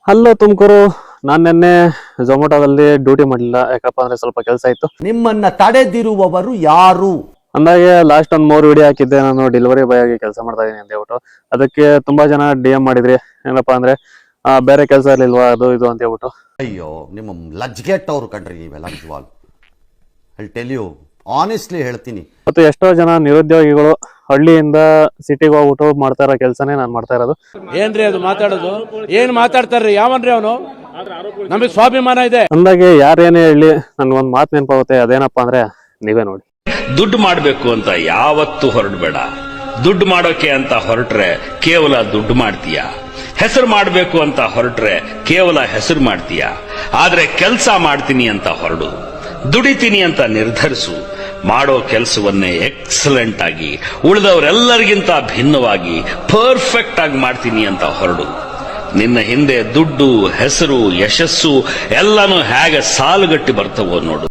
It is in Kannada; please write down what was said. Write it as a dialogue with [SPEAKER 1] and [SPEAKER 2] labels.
[SPEAKER 1] ಹಲೋ ತುಮಕೂರು. ನಾನು ನಿನ್ನೆ ಝೊಮ್ಯಾಟೋದಲ್ಲಿ ಡ್ಯೂಟಿ ಮಾಡಲಿಲ್ಲ, ಯಾಕಪ್ಪ ಅಂದ್ರೆ ಸ್ವಲ್ಪ ಕೆಲಸ ಇತ್ತು.
[SPEAKER 2] ನಿಮ್ಮನ್ನ ತಡೆದಿರುವವರು ಯಾರು
[SPEAKER 1] ಅಂದಾಗೆ ಲಾಸ್ಟ್ ಒಂದು 3 ವಿಡಿಯೋ ಹಾಕಿದ್ದೆ, ನಾನು ಡೆಲಿವರಿ ಬಾಯ್ ಆಗಿ ಕೆಲಸ ಮಾಡ್ತಾ ಇದೀನಿ ಅಂತ ಹೇಳ್ಬಿಟ್ಟು. ಅದಕ್ಕೆ ತುಂಬಾ ಜನ DM ಮಾಡಿದ್ರಿ, ಏನಪ್ಪಾ ಅಂದ್ರೆ ಬೇರೆ ಕೆಲಸ ಇರ್ಲಿಲ್ವಾ ಅದು ಇದು ಅಂತ ಹೇಳ್ಬಿಟ್ಟು.
[SPEAKER 2] ಅಯ್ಯೋ, ನಿಮ್ಮ ಲಜ್ಗೆಟ್ ಅವ್ರು ಕಂಡ್ರಿ ನೀವೆಲ್ಲ. ನಿಜವಾಗ್ ಐ ಟೆಲ್ ಯು ಆನೆಸ್ಟ್ಲಿ ಹೇಳ್ತೀನಿ.
[SPEAKER 1] ಮತ್ತು ಎಷ್ಟೋ ಜನ ನಿರುದ್ಯೋಗಿಗಳು ಹಳ್ಳಿಯಿಂದ ಸಿಟಿಗೆ ಹೋಗ್ಬಿಟ್ಟು ಮಾಡ್ತಾ ಇರೋ ಕೆಲಸನೇ ನಾನು ಮಾಡ್ತಾ ಇರೋದು.
[SPEAKER 3] ಏನ್ರಿ ಅದು ಮಾತಾಡೋದು? ಏನ್ ಮಾತಾಡ್ತಾರ್ರಿ? ಯಾವನ್ರಿ ಅವನು? ನಮಗೆ ಸ್ವಾಭಿಮಾನ ಇದೆ.
[SPEAKER 1] ಅಂದಾಗೆ ಯಾರೇನೇ ಹೇಳಿ ನನ್ಗೊಂದು ಮಾತು ನೆನಪಾಗುತ್ತೆ, ಅದೇನಪ್ಪಾ ಅಂದ್ರೆ ನೀವೇ ನೋಡಿ.
[SPEAKER 4] ದುಡ್ಡು ಮಾಡಬೇಕು ಅಂತ ಯಾವತ್ತೂ ಹೊರಡಬೇಡ. ದುಡ್ಡು ಮಾಡೋಕೆ ಅಂತ ಹೊರಟ್ರೆ ಕೇವಲ ದುಡ್ಡು ಮಾಡ್ತೀಯ. ಹೆಸರು ಮಾಡಬೇಕು ಅಂತ ಹೊರಟ್ರೆ ಕೇವಲ ಹೆಸರು ಮಾಡ್ತೀಯ. ಆದ್ರೆ ಕೆಲಸ ಮಾಡ್ತೀನಿ ಅಂತ ಹೊರಡು, ದುಡಿತೀನಿ ಅಂತ ನಿರ್ಧರಿಸು. ಮಾಡೋ ಕೆಲಸವನ್ನೇ ಎಕ್ಸಲೆಂಟ್ ಆಗಿ, ಉಳಿದವರೆಲ್ಲರಿಗಿಂತ ಭಿನ್ನವಾಗಿ ಪರ್ಫೆಕ್ಟ್ ಆಗಿ ಮಾಡ್ತೀನಿ ಅಂತ ಹೊರಡು. ನಿನ್ನ ಹಿಂದೆ ದುಡ್ಡು, ಹೆಸರು, ಯಶಸ್ಸು ಎಲ್ಲನೂ ಹೇಗೆ ಸಾಲುಗಟ್ಟಿ ಬರ್ತವೋ ನೋಡು.